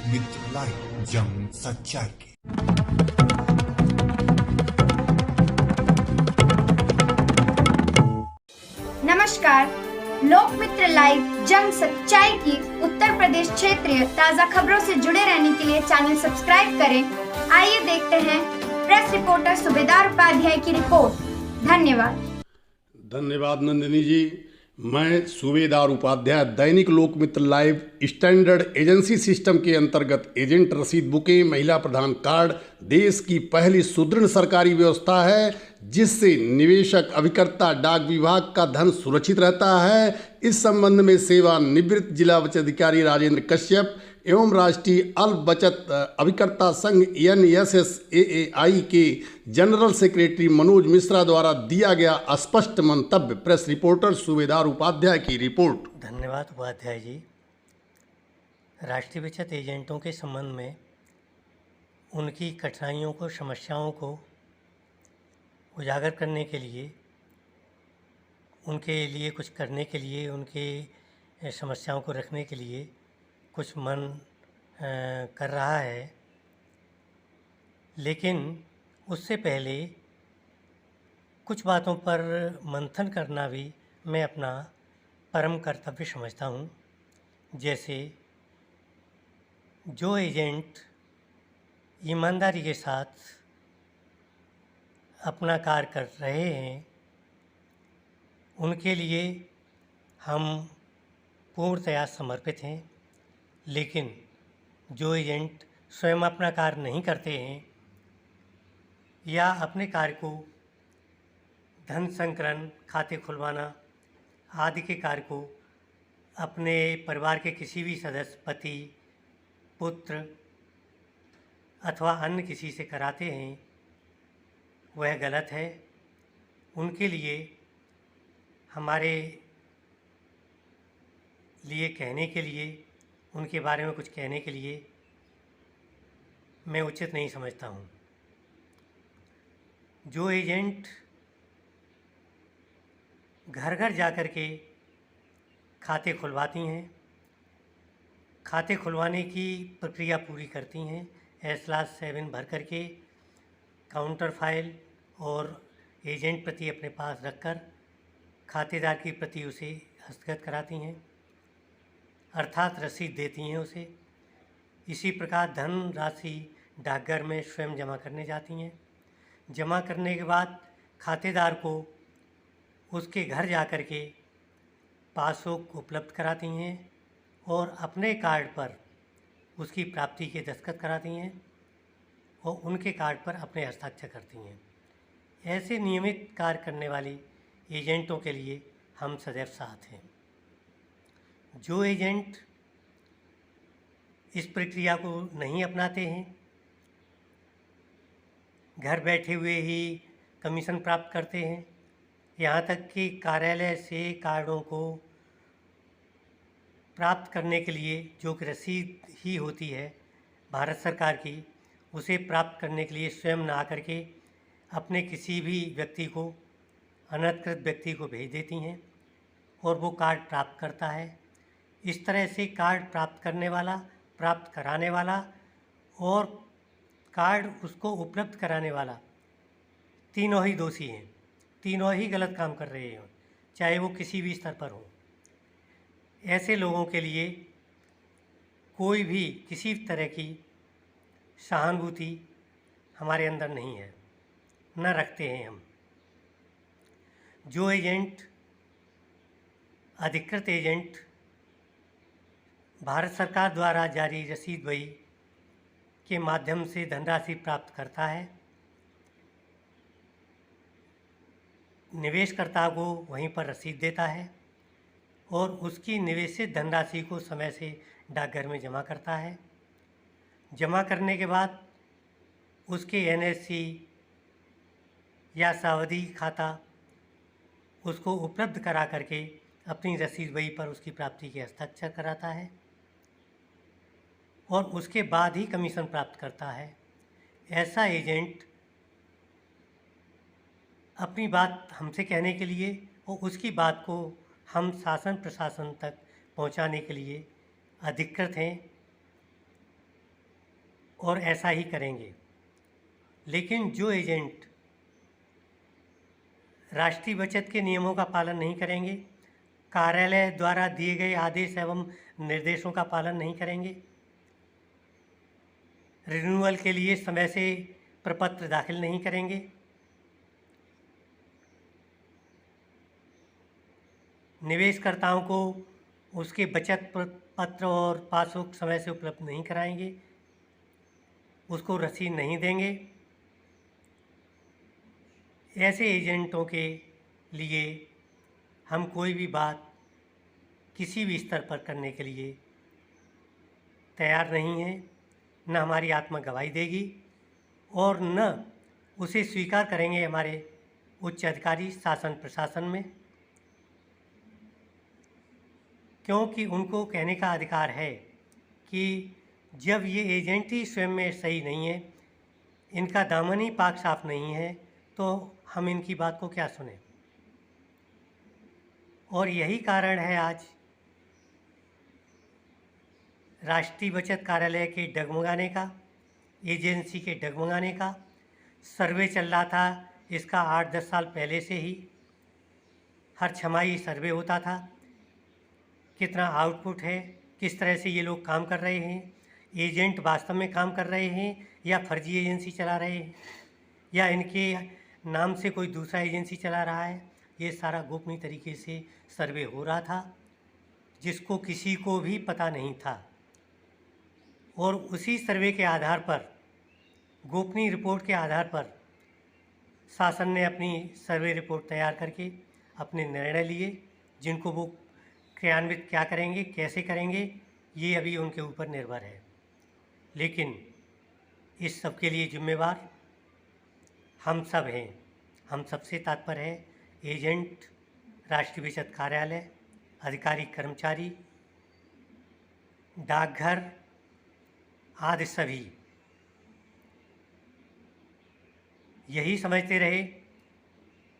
मित्र live, जंग सच्चाई की। नमस्कार, लोकमित्र लाइव जंग सच्चाई की उत्तर प्रदेश क्षेत्रीय ताजा खबरों से जुड़े रहने के लिए चैनल सब्सक्राइब करें। आइए देखते हैं प्रेस रिपोर्टर सूबेदार उपाध्याय की रिपोर्ट। धन्यवाद नंदिनी जी। मैं सूबेदार उपाध्याय, दैनिक लोकमित्र लाइव स्टैंडर्ड एजेंसी सिस्टम के अंतर्गत एजेंट रसीद बुकें, महिला प्रधान कार्ड देश की पहली सुदृढ़ सरकारी व्यवस्था है जिससे निवेशक, अभिकर्ता, डाक विभाग का धन सुरक्षित रहता है। इस संबंध में सेवानिवृत्त जिला बचत अधिकारी राजेंद्र कश्यप एवं राष्ट्रीय अल्प बचत अभिकर्ता संघ NSSAAI के जनरल सेक्रेटरी मनोज मिश्रा द्वारा दिया गया स्पष्ट मंतव्य। प्रेस रिपोर्टर सूबेदार उपाध्याय की रिपोर्ट। धन्यवाद उपाध्याय जी। राष्ट्रीय बचत एजेंटों के संबंध में उनकी कठिनाइयों को, समस्याओं को उजागर करने के लिए, उनके लिए कुछ करने के लिए, उनके समस्याओं को रखने के लिए कुछ मन कर रहा है, लेकिन उससे पहले कुछ बातों पर मंथन करना भी मैं अपना परम कर्तव्य समझता हूँ। जैसे जो एजेंट ईमानदारी के साथ अपना कार्य कर रहे हैं उनके लिए हम पूर्णतया समर्पित हैं, लेकिन जो एजेंट स्वयं अपना कार्य नहीं करते हैं या अपने कार्य को धन संकलन, खाते खुलवाना आदि के कार्य को अपने परिवार के किसी भी सदस्य, पति, पुत्र अथवा अन्य किसी से कराते हैं, वह गलत है। उनके लिए हमारे लिए कहने के लिए, उनके बारे में कुछ कहने के लिए मैं उचित नहीं समझता हूँ। जो एजेंट घर घर जाकर के खाते खुलवाती हैं, खाते खुलवाने की प्रक्रिया पूरी करती हैं, S/7 भर करके काउंटर फाइल और एजेंट प्रति अपने पास रखकर खातेदार की प्रति उसे हस्तगत कराती हैं, अर्थात रसीद देती हैं उसे। इसी प्रकार धन राशि डाकघर में स्वयं जमा करने जाती हैं। जमा करने के बाद खातेदार को उसके घर जाकर के पासबुक उपलब्ध कराती हैं और अपने कार्ड पर उसकी प्राप्ति के दस्तखत कराती हैं और उनके कार्ड पर अपने हस्ताक्षर करती हैं। ऐसे नियमित कार्य करने वाली एजेंटों के लिए हम सदैव साथ हैं। जो एजेंट इस प्रक्रिया को नहीं अपनाते हैं, घर बैठे हुए ही कमीशन प्राप्त करते हैं, यहाँ तक कि कार्यालय से कार्डों को प्राप्त करने के लिए जो कि रसीद ही होती है भारत सरकार की, उसे प्राप्त करने के लिए स्वयं ना आकर के अपने किसी भी व्यक्ति को, अनधिकृत व्यक्ति को भेज देती हैं और वो कार्ड प्राप्त करता है। इस तरह से कार्ड प्राप्त करने वाला, प्राप्त कराने वाला और कार्ड उसको उपलब्ध कराने वाला तीनों ही दोषी हैं, तीनों ही गलत काम कर रहे हैं, चाहे वो किसी भी स्तर पर हो। ऐसे लोगों के लिए कोई भी किसी तरह की सहानुभूति हमारे अंदर नहीं है, न रखते हैं हम। जो एजेंट, अधिकृत एजेंट भारत सरकार द्वारा जारी रसीद बही के माध्यम से धनराशि प्राप्त करता है, निवेशकर्ता को वहीं पर रसीद देता है और उसकी निवेशित धनराशि को समय से डाकघर में जमा करता है। जमा करने के बाद उसके NSC या सावधि खाता उसको उपलब्ध करा करके अपनी रसीद बही पर उसकी प्राप्ति के हस्ताक्षर कराता है और उसके बाद ही कमीशन प्राप्त करता है। ऐसा एजेंट अपनी बात हमसे कहने के लिए और उसकी बात को हम शासन प्रशासन तक पहुंचाने के लिए अधिकृत हैं। और ऐसा ही करेंगे। लेकिन जो एजेंट राष्ट्रीय बचत के नियमों का पालन नहीं करेंगे, कार्यालय द्वारा दिए गए आदेश एवं निर्देशों का पालन नहीं करेंगे, रिन्यूअल के लिए समय से प्रपत्र दाखिल नहीं करेंगे, निवेशकर्ताओं को उसके बचत पत्र और पासबुक समय से उपलब्ध नहीं कराएंगे, उसको रसीद नहीं देंगे, ऐसे एजेंटों के लिए हम कोई भी बात किसी भी स्तर पर करने के लिए तैयार नहीं हैं। न हमारी आत्मा गवाही देगी और न उसे स्वीकार करेंगे हमारे उच्च अधिकारी शासन प्रशासन में, क्योंकि उनको कहने का अधिकार है कि जब ये एजेंट ही स्वयं में सही नहीं है, इनका दामन ही पाक साफ नहीं है, तो हम इनकी बात को क्या सुने। और यही कारण है आज राष्ट्रीय बचत कार्यालय के डगमगाने का, एजेंसी के डगमगाने का। सर्वे चल रहा था, इसका 8-10 साल पहले से ही हर छमाही सर्वे होता था, कितना आउटपुट है, किस तरह से ये लोग काम कर रहे हैं, एजेंट वास्तव में काम कर रहे हैं या फर्जी एजेंसी चला रहे हैं या इनके नाम से कोई दूसरा एजेंसी चला रहा है। ये सारा गोपनीय तरीके से सर्वे हो रहा था, जिसको किसी को भी पता नहीं था। और उसी सर्वे के आधार पर, गोपनीय रिपोर्ट के आधार पर शासन ने अपनी सर्वे रिपोर्ट तैयार करके अपने निर्णय लिए, जिनको वो क्रियान्वित क्या करेंगे, कैसे करेंगे, ये अभी उनके ऊपर निर्भर है। लेकिन इस सब के लिए जिम्मेवार हम सब हैं। हम सबसे तात्पर्य है एजेंट, राष्ट्रीय बचत कार्यालय, अधिकारी कर्मचारी, डाकघर आदि सभी यही समझते रहे।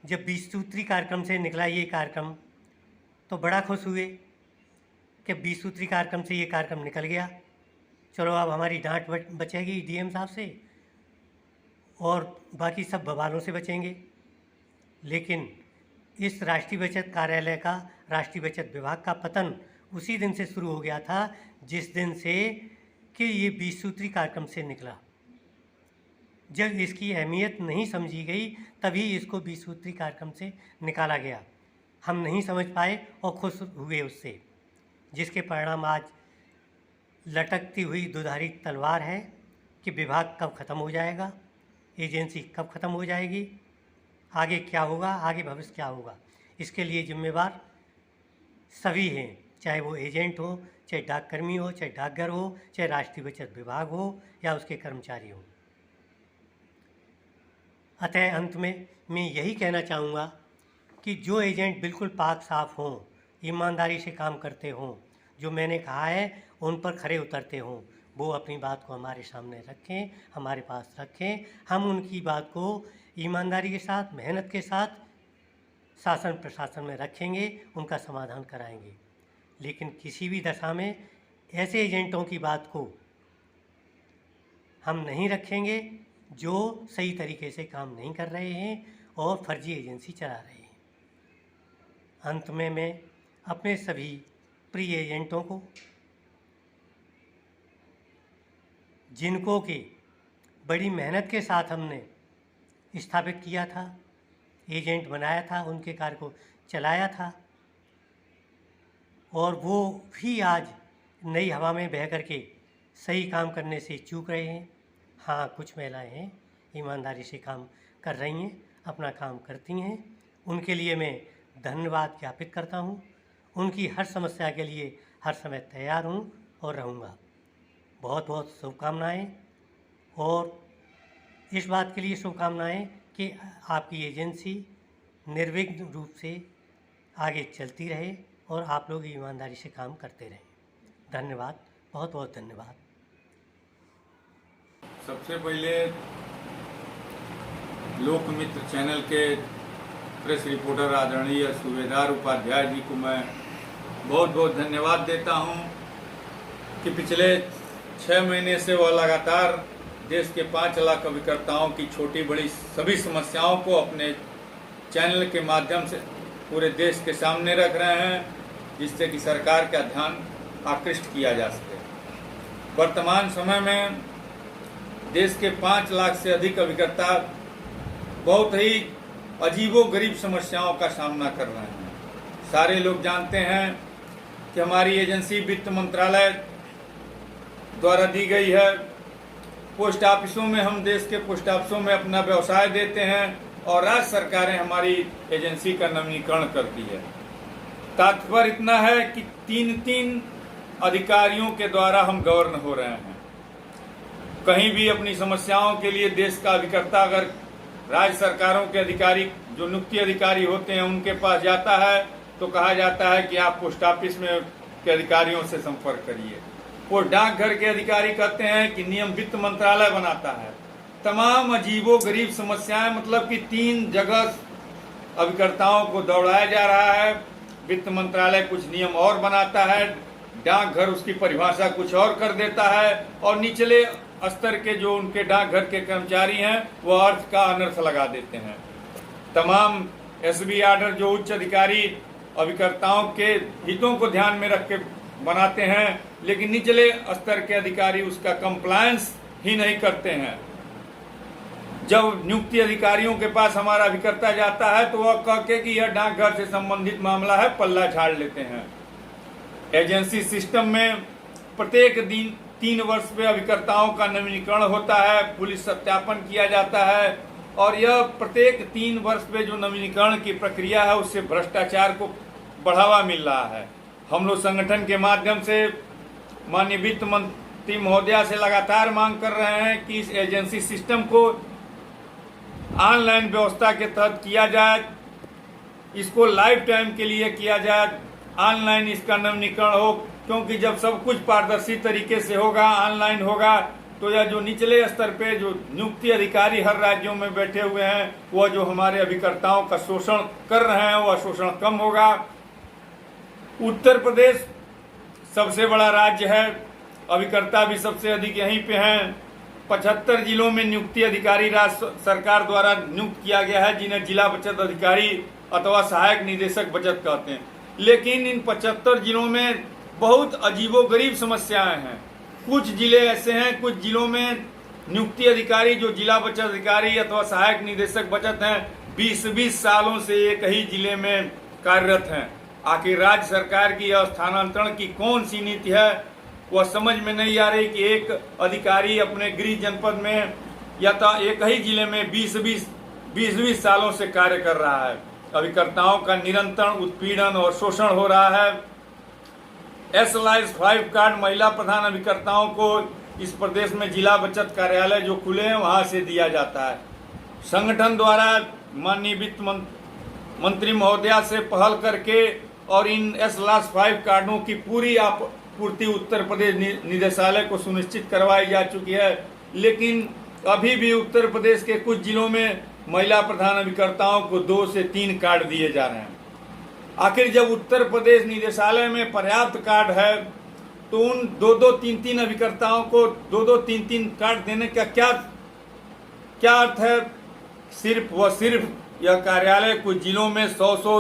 जब 20 सूत्री कार्यक्रम से निकला ये कार्यक्रम तो बड़ा खुश हुए कि 20 सूत्री कार्यक्रम से ये कार्यक्रम निकल गया, चलो अब हमारी डांट बचेगी डीएम साहब से और बाकी सब बवालों से बचेंगे। लेकिन इस राष्ट्रीय बचत कार्यालय का, राष्ट्रीय बचत विभाग का पतन उसी दिन से शुरू हो गया था जिस दिन से कि ये 20 सूत्री कार्यक्रम से निकला। जब इसकी अहमियत नहीं समझी गई तभी इसको 20 सूत्री कार्यक्रम से निकाला गया। हम नहीं समझ पाए और खुश हुए उससे, जिसके परिणाम आज लटकती हुई दुधारी तलवार है कि विभाग कब ख़त्म हो जाएगा, एजेंसी कब ख़त्म हो जाएगी, आगे क्या होगा, आगे भविष्य क्या होगा। इसके लिए जिम्मेवार सभी हैं, चाहे वो एजेंट हो, चाहे डाककर्मी हो, चाहे डाकघर हो, चाहे राष्ट्रीय बचत विभाग हो या उसके कर्मचारी हो। अतः अंत में मैं यही कहना चाहूँगा कि जो एजेंट बिल्कुल पाक साफ हों, ईमानदारी से काम करते हों, जो मैंने कहा है उन पर खरे उतरते हों, वो अपनी बात को हमारे सामने रखें, हमारे पास रखें। हम उनकी बात को ईमानदारी के साथ, मेहनत के साथ शासन प्रशासन में रखेंगे, उनका समाधान कराएंगे। लेकिन किसी भी दशा में ऐसे एजेंटों की बात को हम नहीं रखेंगे जो सही तरीके से काम नहीं कर रहे हैं और फर्जी एजेंसी चला रहे हैं। अंत में मैं अपने सभी प्रिय एजेंटों को, जिनको कि बड़ी मेहनत के साथ हमने स्थापित किया था, एजेंट बनाया था, उनके कार्य को चलाया था, और वो भी आज नई हवा में बह करके सही काम करने से चूक रहे हैं। हाँ, कुछ महिलाएं हैं ईमानदारी से काम कर रही हैं, अपना काम करती हैं, उनके लिए मैं धन्यवाद ज्ञापित करता हूँ। उनकी हर समस्या के लिए हर समय तैयार हूँ और रहूँगा। बहुत बहुत शुभकामनाएँ, और इस बात के लिए शुभकामनाएँ कि आपकी एजेंसी निर्विघ्न रूप से आगे चलती रहे और आप लोग ईमानदारी से काम करते रहें। धन्यवाद, बहुत बहुत धन्यवाद। सबसे पहले लोकमित्र चैनल के प्रेस रिपोर्टर आदरणीय सूबेदार उपाध्याय जी को मैं बहुत बहुत धन्यवाद देता हूं कि पिछले 6 महीने से वह लगातार देश के 5 लाख अभिकर्ताओं की छोटी बड़ी सभी समस्याओं को अपने चैनल के माध्यम से पूरे देश के सामने रख रहे हैं, जिससे कि सरकार का ध्यान आकृष्ट किया जा सके। वर्तमान समय में देश के 5 लाख से अधिक अभिकर्ता बहुत ही अजीबोगरीब समस्याओं का सामना कर रहे हैं। सारे लोग जानते हैं कि हमारी एजेंसी वित्त मंत्रालय द्वारा दी गई है। पोस्ट ऑफिसों में हम देश के पोस्ट ऑफिसों में अपना व्यवसाय देते हैं और राज्य सरकारें हमारी एजेंसी का नवीनीकरण करती है। तात्पर्य इतना है कि 3 अधिकारियों के द्वारा हम गवर्न हो रहे हैं। कहीं भी अपनी समस्याओं के लिए देश का अभिकर्ता अगर राज्य सरकारों के अधिकारी जो नियुक्ति अधिकारी होते हैं उनके पास जाता है तो कहा जाता है कि आप पोस्ट ऑफिस में के अधिकारियों से संपर्क करिए। वो डाकघर के अधिकारी कहते हैं कि नियम वित्त मंत्रालय बनाता है। तमाम अजीबोगरीब समस्याएं, मतलब कि 3 जगह अभिकर्ताओं को दौड़ाया जा रहा है। वित्त मंत्रालय कुछ नियम और बनाता है, डाकघर उसकी परिभाषा कुछ और कर देता है और निचले स्तर के जो उनके डाकघर के कर्मचारी हैं वो अर्थ का अनर्थ लगा देते हैं। तमाम एसबी ऑर्डर जो उच्च अधिकारी अभिकर्ताओं के हितों को ध्यान में रख के बनाते हैं, लेकिन निचले स्तर के अधिकारी उसका कंप्लायंस ही नहीं करते हैं। जब नियुक्ति अधिकारियों के पास हमारा अभिकर्ता जाता है तो वह कह के कि यह डाकघर से संबंधित मामला है, पल्ला झाड़ लेते हैं। एजेंसी सिस्टम में प्रत्येक दिन 3 वर्ष में अभिकर्ताओं का नवीनीकरण होता है, पुलिस सत्यापन किया जाता है और यह प्रत्येक 3 वर्ष में जो नवीनीकरण की प्रक्रिया है उससे भ्रष्टाचार को बढ़ावा मिल रहा है। हम लोग संगठन के माध्यम से माननीय वित्त मंत्री महोदया से लगातार मांग कर रहे हैं कि इस एजेंसी सिस्टम को ऑनलाइन व्यवस्था के तहत किया जाए, इसको लाइफ टाइम के लिए किया जाए, ऑनलाइन इसका नवीनीकरण हो, क्योंकि जब सब कुछ पारदर्शी तरीके से होगा, ऑनलाइन होगा, तो यह जो निचले स्तर पे जो नियुक्ति अधिकारी हर राज्यों में बैठे हुए हैं वह जो हमारे अभिकर्ताओं का शोषण कर रहे हैं वह शोषण कम होगा। उत्तर प्रदेश सबसे बड़ा राज्य है, अभिकर्ता भी सबसे अधिक यहीं पे हैं। 75 जिलों में नियुक्ति अधिकारी राज्य सरकार द्वारा नियुक्त किया गया है, जिन्हें जिला बचत अधिकारी अथवा सहायक निदेशक बचत कहते हैं। लेकिन इन 75 जिलों में बहुत अजीबोगरीब समस्याएं हैं। कुछ जिले ऐसे हैं, कुछ जिलों में नियुक्ति अधिकारी जो जिला बचत अधिकारी अथवा सहायक निदेशक बचत हैं 20-20 सालों से एक ही जिले में कार्यरत हैं। आखिर राज्य सरकार की यह स्थानांतरण की कौन सी नीति है वह समझ में नहीं आ रही कि एक अधिकारी अपने गृह जनपद में या तो एक ही जिले में 20-20 सालों से कार्य कर रहा है। अभिकर्ताओं का निरंतर उत्पीड़न और शोषण हो रहा है। S/5 कार्ड महिला प्रधान अभिकर्ताओं को इस प्रदेश में जिला बचत कार्यालय जो खुले हैं वहां से दिया जाता है। संगठन द्वारा माननीय वित्त मंत्री महोदया से पहल करके और इन S/5 कार्डों की पूरी आपूर्ति उत्तर प्रदेश निदेशालय को सुनिश्चित करवाई जा चुकी है, लेकिन अभी भी उत्तर प्रदेश के कुछ जिलों में महिला प्रधान अभिकर्ताओं को 2 से 3 कार्ड दिए जा रहे हैं। आखिर जब उत्तर प्रदेश निदेशालय में पर्याप्त कार्ड है तो उन 2-2, 3-3 अभिकर्ताओं को 2-2, 3-3 कार्ड देने का क्या अर्थ है? सिर्फ यह कार्यालय कुछ जिलों में 100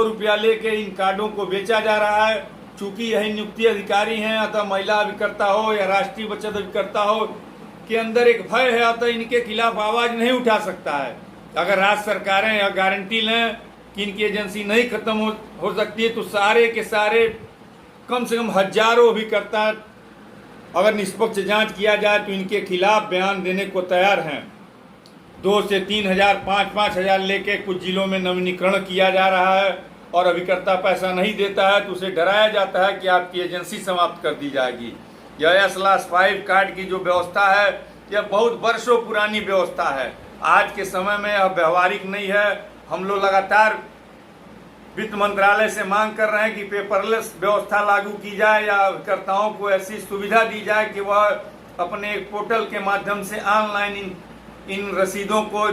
रुपया लेके इन कार्डों को बेचा जा रहा है। चूंकि यही नियुक्ति अधिकारी हैं अतः महिला अभिकर्ता हो या राष्ट्रीय बचत अभिकर्ता हो के अंदर एक भय है, अतः इनके खिलाफ आवाज नहीं उठा सकता है। अगर राज्य सरकारें यह गारंटी लें कि इनकी एजेंसी नहीं खत्म हो सकती है तो सारे के सारे कम से कम हजारों अभिकर्ता अगर निष्पक्ष जांच किया जाए तो इनके खिलाफ बयान देने को तैयार हैं। 2 से 3 हजार 5-5 हजार लेके कुछ जिलों में नवीनीकरण किया जा रहा है और अभिकर्ता पैसा नहीं देता है तो उसे डराया जाता है कि आपकी एजेंसी समाप्त कर दी जाएगी। यह S/5 कार्ड की जो व्यवस्था है यह बहुत वर्षों पुरानी व्यवस्था है, आज के समय में यह व्यवहारिक नहीं है। हम लोग लगातार वित्त मंत्रालय से मांग कर रहे हैं कि पेपरलेस व्यवस्था लागू की जाए या अभिकर्ताओं को ऐसी सुविधा दी जाए कि वह अपने एक पोर्टल के माध्यम से ऑनलाइन इन रसीदों को,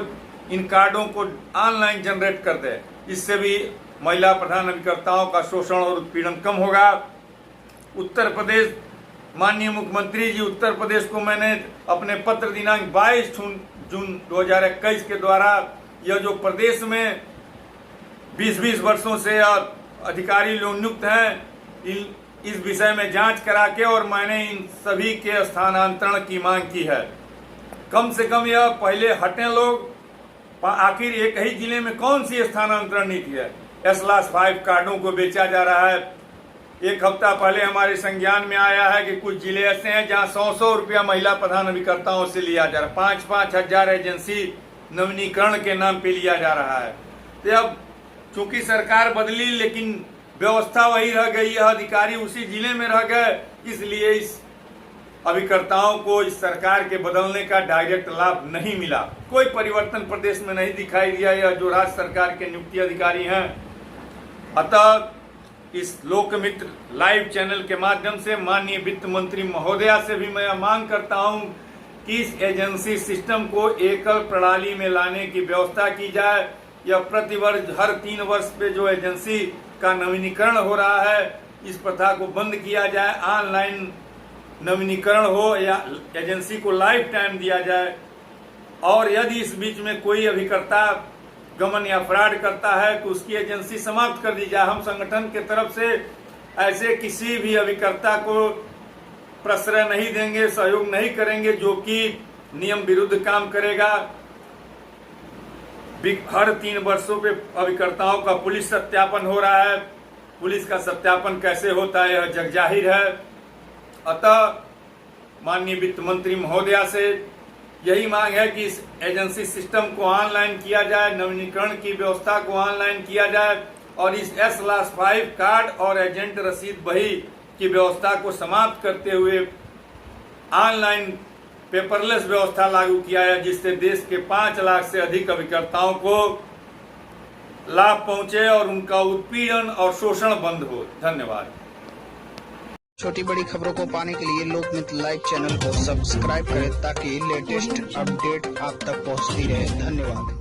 इन कार्डों को ऑनलाइन जनरेट कर दे। इससे भी महिला प्रधान अभिकर्ताओं का शोषण और उत्पीड़न कम होगा। उत्तर प्रदेश माननीय मुख्यमंत्री जी उत्तर प्रदेश को मैंने अपने पत्र दिनांक 22 जून 2021 के द्वारा यह जो प्रदेश में 20-20 वर्षों से अधिकारी लोग नियुक्त हैं इस विषय में जांच करा के और मैंने इन सभी के स्थानांतरण की मांग की है। कम से कम यह पहले हटें लोग। आखिर एक ही जिले में कौन सी स्थानांतरण नीति है? S-5 कार्डों को बेचा जा रहा है। एक हफ्ता पहले हमारे संज्ञान में आया है कि कुछ जिले ऐसे हैं जहां 100 रुपया महिला प्रधान अभिकर्ताओं से लिया जा रहा है। 5-5 हजार एजेंसी नवीनीकरण के नाम पे लिया जा रहा है। तो अब चूंकि सरकार बदली लेकिन व्यवस्था वही रह गई है, अधिकारी उसी जिले में रह गए, इसलिए इस अभिकर्ताओं को इस सरकार के बदलने का डायरेक्ट लाभ नहीं मिला। कोई परिवर्तन प्रदेश में नहीं दिखाई दिया। यह जो राज्य सरकार के नियुक्ति अधिकारी हैं, अतः इस लोकमित्र लाइव चैनल के माध्यम से माननीय वित्त मंत्री महोदया से भी मैं मांग करता हूं कि इस एजेंसी सिस्टम को एकल प्रणाली में लाने की व्यवस्था की जाए। यह प्रतिवर्ष हर 3 वर्ष पे जो एजेंसी का नवीनीकरण हो रहा है, इस प्रथा को बंद किया जाए। ऑनलाइन नवीनीकरण हो या एजेंसी को लाइफ टाइम दिया जाए। और यदि इस बीच में कोई अभिकर्ता गमन या फ्रॉड करता है तो उसकी एजेंसी समाप्त कर दी जाए। हम संगठन के तरफ से ऐसे किसी भी अभिकर्ता को प्रश्रय नहीं देंगे, सहयोग नहीं करेंगे जो कि नियम विरुद्ध काम करेगा। हर 3 वर्षों पे अभिकर्ताओं का पुलिस सत्यापन हो रहा है। पुलिस का सत्यापन कैसे होता है यह जग जाहिर है। अतः माननीय वित्त मंत्री महोदया से यही मांग है कि इस एजेंसी सिस्टम को ऑनलाइन किया जाए, नवीनीकरण की व्यवस्था को ऑनलाइन किया जाए और इस S-5 कार्ड और एजेंट रसीद बही की व्यवस्था को समाप्त करते हुए ऑनलाइन पेपरलेस व्यवस्था लागू किया है, जिससे देश के 5 लाख से अधिक अभिकर्ताओं को लाभ पहुंचे और उनका उत्पीड़न और शोषण बंद हो। धन्यवाद। छोटी बड़ी खबरों को पाने के लिए लोकमित्र लाइव चैनल को सब्सक्राइब करें ताकि लेटेस्ट अपडेट आप तक पहुंचती रहे। धन्यवाद।